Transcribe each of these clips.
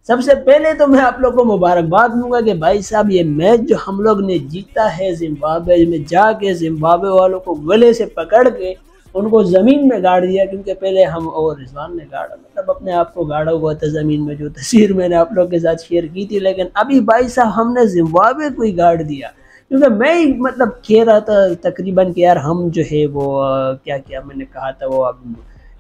सबसे पहले तो मैं आप लोग को मुबारकबाद दूंगा कि भाई साहब ये मैच जो हम लोग ने जीता है जिम्बाब्वे में जाके, जिम्बाब्वे वालों को गले से पकड़ के उनको ज़मीन में गाड़ दिया। क्योंकि पहले हम और रिजवान ने गाड़ा, मतलब अपने आप को गाड़ा हुआ था ज़मीन में, जो तस्वीर मैंने आप लोग के साथ शेयर की थी। लेकिन अभी भाई साहब हमने जिम्बाब्वे को ही गाड़ दिया। क्योंकि मैं ही मतलब कह रहा था तकरीबन कि यार हम जो है वो क्या क्या मैंने कहा था वो आप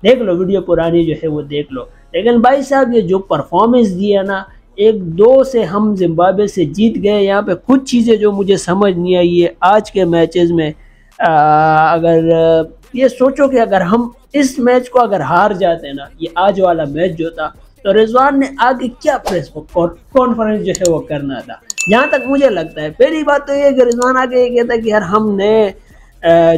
देख लो, वीडियो पुरानी जो है वो देख लो। लेकिन भाई साहब ये जो परफॉर्मेंस दिया ना, 1-2 से हम जिम्बाब्वे से जीत गए। यहाँ पे कुछ चीज़ें जो मुझे समझ नहीं आई है आज के मैचेस में। अगर ये सोचो कि अगर हम इस मैच को अगर हार जाते ना, ये आज वाला मैच जो था, तो रिजवान ने आगे क्या प्रेस कॉन्फ्रेंस जो है वो करना था। जहाँ तक मुझे लगता है पहली बात तो ये कि रिजवान आगे ये कहता है कि यार हमने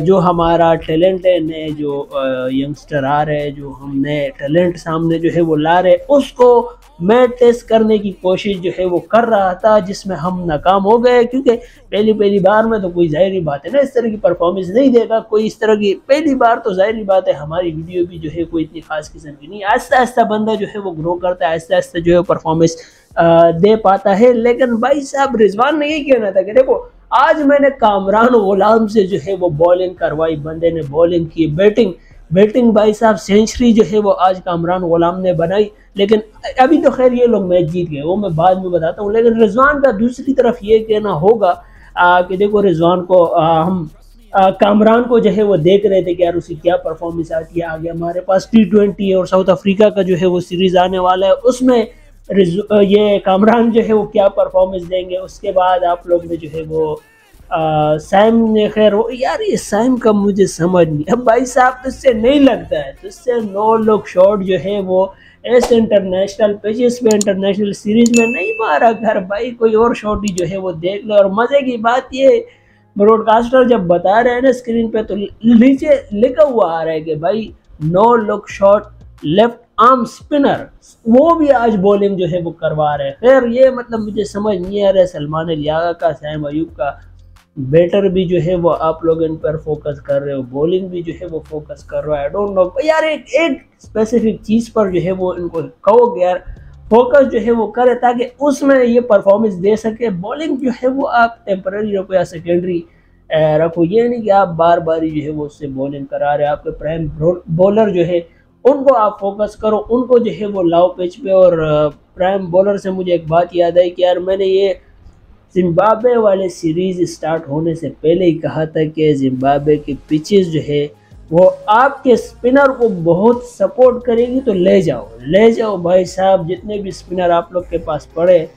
जो हमारा टैलेंट है, नए जो यंगस्टर आ रहे हैं, जो हम नए टैलेंट सामने जो है वो ला रहे, उसको मैं टेस्ट करने की कोशिश जो है वो कर रहा था, जिसमें हम नाकाम हो गए। क्योंकि पहली बार में तो कोई जाहिर बात है ना इस तरह की परफॉर्मेंस नहीं देगा कोई। इस तरह की पहली बार तो जाहिर बात है हमारी वीडियो भी जो है कोई इतनी खास किस्म की नहीं। आहिस्ता आहिस्ता बंदा जो है वो ग्रो करता है, आहिस्ता आहिस्ता जो है परफॉर्मेंस दे पाता है। लेकिन भाई साहब रिजवान ने यही कहना था कि देखो आज मैंने कामरान गुलाम से जो है वो बॉलिंग करवाई, बंदे ने बॉलिंग की, बैटिंग भाई साहब सेंचुरी जो है वो आज कामरान गुलाम ने बनाई। लेकिन अभी तो खैर ये लोग मैच जीत गए, वो मैं बाद में बताता हूँ। लेकिन रिजवान का दूसरी तरफ ये कहना होगा कि देखो रिजवान को हम कामरान को जो है वो देख रहे थे कि यार उसकी क्या परफॉर्मेंस आती है। आगे हमारे पास T20 और साउथ अफ्रीका का जो है वो सीरीज आने वाला है, उसमें ये कामरान जो है वो क्या परफॉर्मेंस देंगे। उसके बाद आप लोग ने जो है वो सैम ने, खैर वो यार ये सैम का मुझे समझ नहीं। अब भाई साहब तुझसे नहीं लगता है, तुझसे 9 लोग शॉट जो है वो ऐसे इंटरनेशनल पिचेस पे, इंटरनेशनल सीरीज में नहीं मारा कर भाई, कोई और शॉट ही जो है वो देख लो। और मजे की बात ये ब्रॉडकास्टर जब बता रहे हैं ना स्क्रीन पे, तो नीचे लिखा हुआ आ रहा है कि भाई 9 लोग शॉट लेफ्ट आर्म स्पिनर, वो भी आज बॉलिंग जो है वो करवा रहे हैं। खैर ये मतलब मुझे समझ नहीं आ रहा है, सलमान लियागा का, सैम अयूब का बैटर भी जो है वो आप लोग इन पर फोकस कर रहे हो, बॉलिंग भी जो है वो फोकस कर रहा है। आई डोंट नो यार, एक स्पेसिफिक चीज़ पर जो है वो इनको कहो कि यार फोकस जो है वो करे, ताकि उसमें ये परफॉर्मेंस दे सके। बॉलिंग जो है वो आप टेम्पररी रखो या सेकेंडरी रखो, ये नहीं कि आप बार बार जो है वो उससे बॉलिंग करा रहे हैं। आपके प्राइम बॉलर जो है उनको आप फोकस करो, उनको जो है वो लाओ पिच पे। और प्राइम बॉलर से मुझे एक बात याद आई कि यार मैंने ये जिम्बाब्वे वाले सीरीज़ स्टार्ट होने से पहले ही कहा था कि जिम्बाब्वे की पिचेस जो है वो आपके स्पिनर को बहुत सपोर्ट करेगी, तो ले जाओ भाई साहब, जितने भी स्पिनर आप लोग के पास पड़े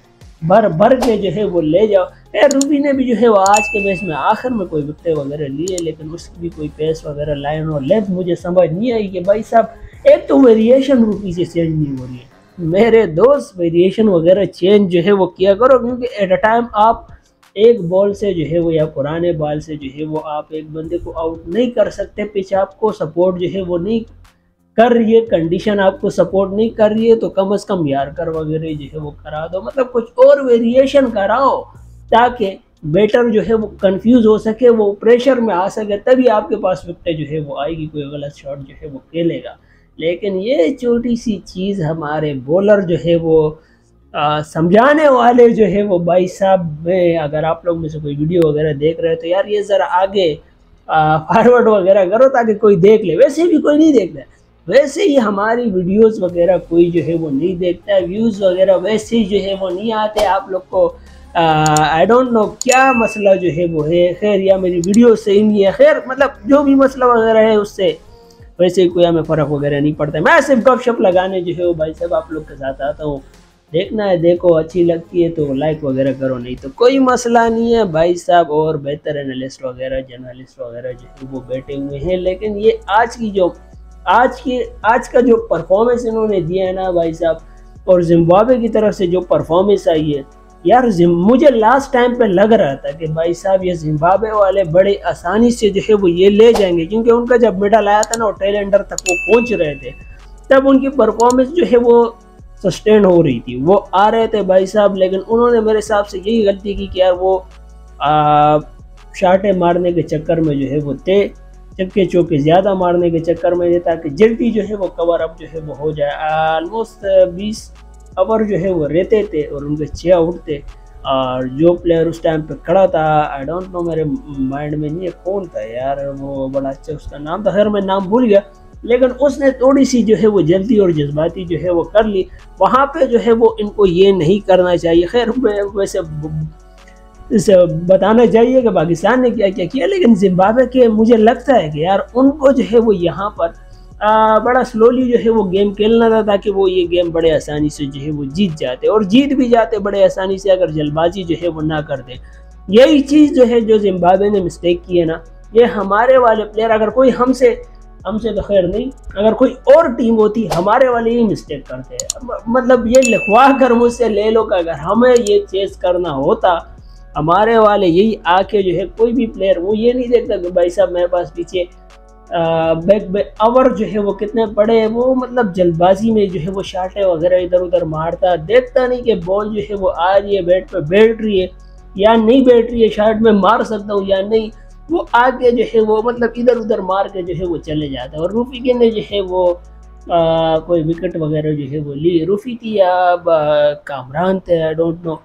भर के जो है वो ले जाओ। यार रूबी ने भी जो है वो आज के मैच में आखिर में कोई विकेट वगैरह लिए, लेकिन उसकी भी कोई पेस वगैरह, लाइन और लेंथ मुझे समझ नहीं आई कि भाई साहब एक तो वेरिएशन रूबी से चेंज नहीं हो रही है। मेरे दोस्त वेरिएशन वगैरह चेंज जो है वो किया करो, क्योंकि एट अ टाइम आप एक बॉल से जो है वो या पुराने बॉल से जो है वो आप एक बंदे को आउट नहीं कर सकते। पिच आपको सपोर्ट जो है वो नहीं कर रही है, कंडीशन आपको सपोर्ट नहीं कर रही है, तो कम से कम यार्कर वगैरह जो है वो करा दो, मतलब कुछ और वेरिएशन कराओ, ताकि बैटर जो है वो कंफ्यूज हो सके, वो प्रेशर में आ सके, तभी आपके पास विकेट जो है वो आएगी, कोई गलत शॉट जो है वो खेलेगा। लेकिन ये छोटी सी चीज़ हमारे बॉलर जो है वो समझाने वाले जो है वो भाई साहब, में अगर आप लोग में से कोई वीडियो वगैरह देख रहे हैं तो यार ये ज़रा आगे फॉरवर्ड वगैरह करो, ताकि कोई देख ले। वैसे भी कोई नहीं देखता है, वैसे ही हमारी वीडियोस वगैरह कोई जो है वो नहीं देखता है, व्यूज़ वगैरह वैसे ही जो है वो नहीं आते आप लोग को। आई डोंट नो क्या मसला जो है वो है, खैर या मेरी वीडियो सही नहीं है, खैर मतलब जो भी मसला वगैरह है उससे वैसे ही कोई हमें फ़र्क वगैरह नहीं पड़ता है। मैं सिर्फ गपशप लगाने जो है वो भाई साहब आप लोग के साथ आता हूँ। देखना है देखो, अच्छी लगती है तो लाइक वगैरह करो, नहीं तो कोई मसला नहीं है भाई साहब। और बेहतर एनालिस्ट वगैरह, जर्नलिस्ट वगैरह जो है वो बैठे हुए हैं। लेकिन ये आज का जो परफॉर्मेंस इन्होंने दिया है ना भाई साहब, और जिम्बाब्वे की तरफ से जो परफॉर्मेंस आई है यार, मुझे लास्ट टाइम पे लग रहा था कि भाई साहब ये जिम्बाब्वे वाले बड़े आसानी से जो है वो ये ले जाएंगे, क्योंकि उनका जब मेडल आया था ना और टेल एंडर तक वो पहुंच रहे थे, तब उनकी परफॉर्मेंस जो है वो सस्टेन हो रही थी, वो आ रहे थे भाई साहब। लेकिन उन्होंने मेरे हिसाब से यही गलती की कि यार वो शार्टें मारने के चक्कर में जो है वो चक्के चौके ज़्यादा मारने के चक्कर में, ताकि जल्दी जो है वो कवर अप जो है वो हो जाए। ऑलमोस्ट ओवर जो है वो रहते थे और उनके 6 आउट थे। और जो प्लेयर उस टाइम पे खड़ा था, आई डोंट नो, मेरे माइंड में नहीं है कौन था यार, वो बड़ा अच्छा उसका नाम था, खैर मैं नाम भूल गया, लेकिन उसने थोड़ी सी जो है वो जल्दी और जज्बाती जो है वो कर ली। वहाँ पे जो है वो इनको ये नहीं करना चाहिए। खैर वैसे इसे बताना चाहिए कि पाकिस्तान ने क्या क्या किया, लेकिन जिम्बाब्वे के मुझे लगता है कि यार उनको जो है वो यहाँ पर बड़ा स्लोली जो है वो गेम खेलना था, ताकि वो ये गेम बड़े आसानी से जो है वो जीत जाते और जीत भी जाते बड़े आसानी से, अगर जल्दबाजी जो है वो ना करते। यही चीज़ जो है जो जिम्बाब्वे ने मिस्टेक की है ना, ये हमारे वाले प्लेयर, अगर कोई हमसे तो खैर नहीं, अगर कोई और टीम होती, हमारे वाले ही मिस्टेक करते हैं। मतलब ये लिखवा कर मुझसे ले लो कि अगर हमें ये चेस करना होता, हमारे वाले यही आके जो है कोई भी प्लेयर वो ये नहीं देखता कि भाई साहब मेरे पास पीछे बैक ओवर जो है वो कितने पड़े हैं, वो मतलब जल्दबाजी में जो है वो शाटे वगैरह इधर उधर मारता, देखता नहीं कि बॉल जो है वो आ रही है, बैट पे बैठ रही है या नहीं बैठ रही है, शाट में मार सकता हूँ या नहीं, वो आगे जो है वो मतलब इधर उधर मार के जो है वो चले जाता है। और रूफी ने जो है वो कोई विकेट वगैरह जो है वो ली, रूफी थी या कामरान थे, आई डोंट नो,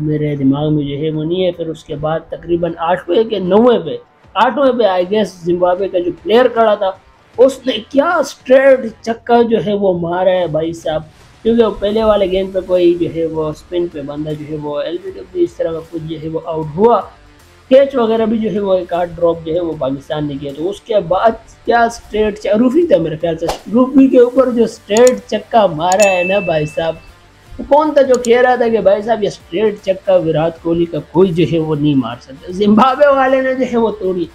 मेरे दिमाग में जो है वो नहीं है। फिर उसके बाद तकरीबन 8वें के 9वें पे आई गेस जिम्बाब्वे का जो प्लेयर खड़ा था, उसने क्या स्ट्रेट चक्का जो है वो मारा है भाई साहब, क्योंकि वो पहले वाले गेंद पे कोई जो है वो स्पिन पे बंदा जो है वो एलबीडब्ल्यू इस तरह का कुछ जो है वो आउट हुआ, कैच वगैरह भी जो है वो एक आध ड्रॉप जो है वो पाकिस्तान ने किया। तो उसके बाद क्या स्ट्रेट रूफी था मेरे ख्याल से, रूफी के ऊपर जो स्ट्रेट चक्का मारा है ना भाई साहब, कौन था जो कह रहा था कि भाई साहब ये स्ट्रेट चक्का विराट कोहली का कोई जो है वो नहीं मार सकता। जिम्बाब्वे वाले ने जो है वो तोड़ी।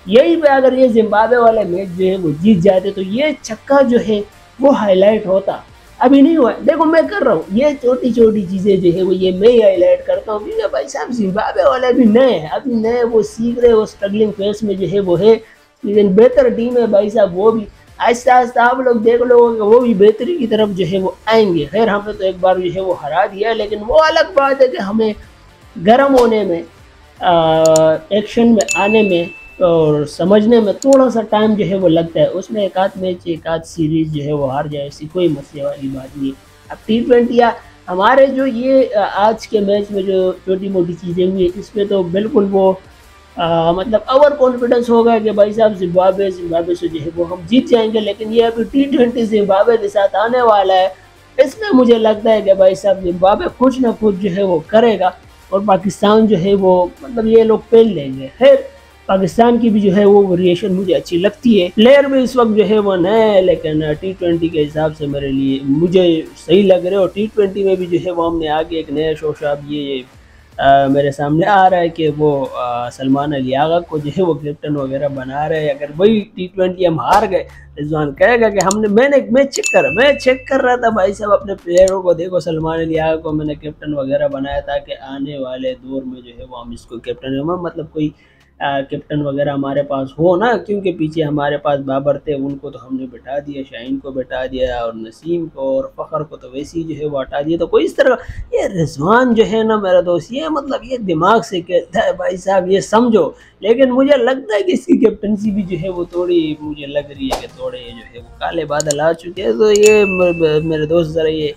यही पे अगर ये जिम्बाब्वे वाले मैच जो है वो जीत जाते तो ये चक्का जो है वो हाईलाइट होता, अभी नहीं हुआ। देखो मैं कर रहा हूँ ये छोटी छोटी चीज़ें जो है वो ये मैं ही हाईलाइट करता हूँ, क्योंकि भाई साहब जिम्बाब्वे वाले अभी नए हैं, अभी नए वो सीख रहे, वो स्ट्रगलिंग फेस में जो है वो है, लेकिन बेहतर टीम है भाई साहब, वो भी आहिस्ता आहिस्ता आप लोग देख लो वो भी बेहतरी की तरफ जो है वो आएंगे। खैर हमने तो एक बार जो है वो हरा दिया, लेकिन वो अलग बात है कि हमें गर्म होने में, एक्शन में आने में और समझने में थोड़ा सा टाइम जो है वो लगता है। उसमें एक आध मैच एक आध सीरीज जो है वो हार जाए, ऐसी कोई मसले वाली बात नहीं। अब T20 या हमारे जो ये आज के मैच में जो छोटी मोटी चीज़ें हुई इसमें तो बिल्कुल वो मतलब ओवर कॉन्फिडेंस होगा कि भाई साहब जिम्बाब्वे से जो है वो हम जीत जाएंगे, लेकिन ये अभी T20 जिम्बाब्वे के साथ आने वाला है, इसमें मुझे लगता है कि भाई साहब जिम्बाब्वे कुछ ना कुछ जो है वो करेगा और पाकिस्तान जो है वो मतलब ये लोग पेल लेंगे। खैर पाकिस्तान की भी जो है वो वेरिएशन मुझे अच्छी लगती है, प्लेयर भी इस वक्त जो है वो नए है, लेकिन T20 के हिसाब से मेरे लिए मुझे सही लग रहे हो। T20 में भी जो है वो हमने आगे एक नया शोशाब ये मेरे सामने आ रहा है कि वो सलमान अली आगा को जो है वो कैप्टन वगैरह बना रहे हैं। अगर वही T20 हम हार गए, रिजवान कहेगा कि मैं चेक कर रहा था भाई साहब अपने प्लेयरों को, देखो सलमान अली आगा को मैंने कैप्टन वगैरह बनाया ताकि आने वाले दौर में जो है वो हम इसको कैप्टन, मतलब कोई कैप्टन वगैरह हमारे पास हो ना, क्योंकि पीछे हमारे पास बाबर थे, उनको तो हमने बैठा दिया, शाहीन को बैठा दिया और नसीम को और फ़खर को तो वैसे ही जो है वो हटा दिया। तो कोई इस तरह ये रिजवान जो है ना मेरा दोस्त, ये मतलब ये दिमाग से कहता है भाई साहब ये समझो, लेकिन मुझे लगता है कि इसकी कैप्टनसी भी जो है वो थोड़ी मुझे लग रही है कि थोड़े जो है वो काले बादल आ चुके हैं। तो ये मेरे दोस्त ज़रा ये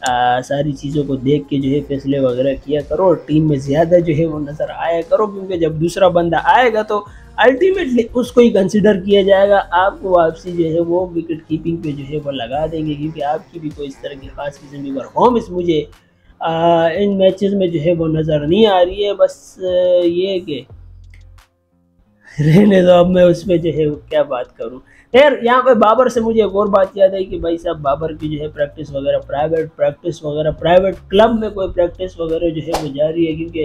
सारी चीज़ों को देख के जो है फैसले वगैरह किया करो और टीम में ज़्यादा जो है वो नज़र आया करो, क्योंकि जब दूसरा बंदा आएगा तो अल्टीमेटली उसको ही कंसिडर किया जाएगा। आपको वापसी जो है वो विकेट कीपिंग पे जो है वो लगा देंगे, क्योंकि आपकी भी कोई इस तरह की ख़ास किस्म की परफॉर्मेंस मुझे इन मैचेस में जो है वो नज़र नहीं आ रही है। बस ये कि रहने दो, अब मैं उस पर जो है क्या बात करूं। खैर यहाँ पे बाबर से मुझे एक और बात याद है कि भाई साहब बाबर की जो है प्रैक्टिस वगैरह प्राइवेट क्लब में कोई प्रैक्टिस वगैरह जो है वो जारी है, क्योंकि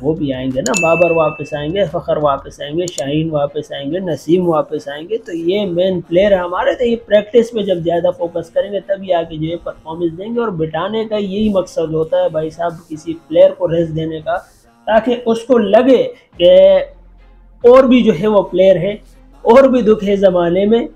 वो भी आएंगे ना, बाबर वापस आएंगे, फ़खर वापस आएंगे, शाहीन वापस आएंगे, नसीम वापस आएंगे, तो ये मेन प्लेयर हमारे, तो ये प्रैक्टिस पे जब ज़्यादा फोकस करेंगे तभी आके जो है परफॉर्मेंस देंगे। और बिठाने का यही मकसद होता है भाई साहब किसी प्लेयर को रेस्ट देने का, ताकि उसको लगे कि और भी जो है वो प्लेयर है, और भी दुख है ज़माने में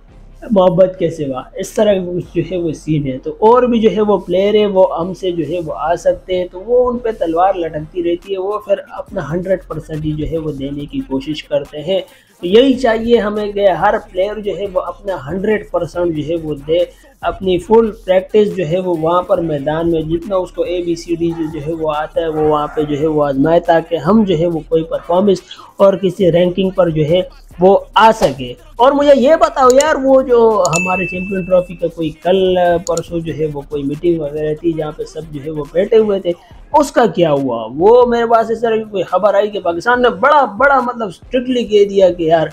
मोहब्बत के सिवा, इस तरह कुछ जो है वो सीन है। तो और भी जो है वो प्लेयर है वो हमसे जो है वो आ सकते हैं, तो वो उन पे तलवार लटकती रहती है, वो फिर अपना 100% ही जो है वो देने की कोशिश करते हैं। तो यही चाहिए हमें कि हर प्लेयर जो है वो अपना 100% जो है वो दे, अपनी फुल प्रैक्टिस जो है वो वहाँ पर मैदान में जितना उसको ABCD जो है वो आता है वो वहाँ पे जो है वो आजमाए, ताकि हम जो है वो कोई परफॉर्मेंस और किसी रैंकिंग पर जो है वो आ सके। और मुझे ये बताओ यार, वो जो हमारे चैंपियन ट्रॉफी का कोई कल परसों जो है वो कोई मीटिंग वगैरह थी जहाँ पे सब जो है वो बैठे हुए थे, उसका क्या हुआ? वो मेरे पास इस तरह की कोई खबर आई कि पाकिस्तान ने बड़ा बड़ा मतलब स्ट्रिक्टली कह दिया कि यार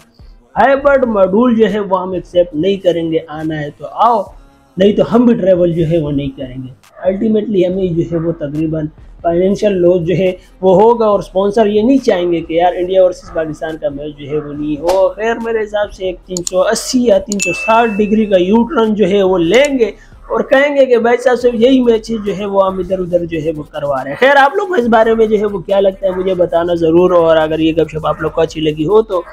हाइब्रिड मॉड्यूल जो है वो हम एक्सेप्ट नहीं करेंगे, आना है तो आओ, नहीं तो हम भी ट्रैवल जो है वो नहीं करेंगे। अल्टीमेटली हमें जो है वो तकरीबन फाइनेंशियल लॉस जो है वो होगा, और स्पॉन्सर ये नहीं चाहेंगे कि यार इंडिया वर्सेस पाकिस्तान का मैच जो है वो नहीं हो। खैर मेरे हिसाब से एक 380 या 360 डिग्री का यू टर्न जो है वो लेंगे और कहेंगे कि भाई साहब सिर्फ यही मैच जो है वो हम इधर उधर जो है वो करवा रहे हैं। खैर आप लोग को इस बारे में जो है वो क्या लगता है मुझे बताना ज़रूर, और अगर ये गपशप आप लोग को अच्छी लगी हो तो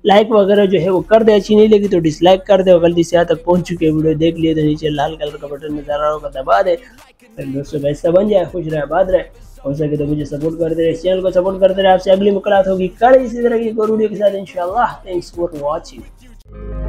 लाइक वगैरह जो है वो कर दे, अच्छी नहीं लगी तो डिसलाइक कर दे। और गलती से यहाँ तक पहुँच चुके वीडियो देख लिए तो नीचे लाल कलर का बटन नजर आ रहा होगा, दबा दे। फिर दोस्तों वैसा बन जाए, खुश रहे आबाद रहे, हो सके तो मुझे सपोर्ट करते रहे, इस चैनल को सपोर्ट करते रहे। आपसे अगली मुलाकात होगी कल इसी तरह की वीडियो के साथ इंशाल्लाह। Thanks for watching.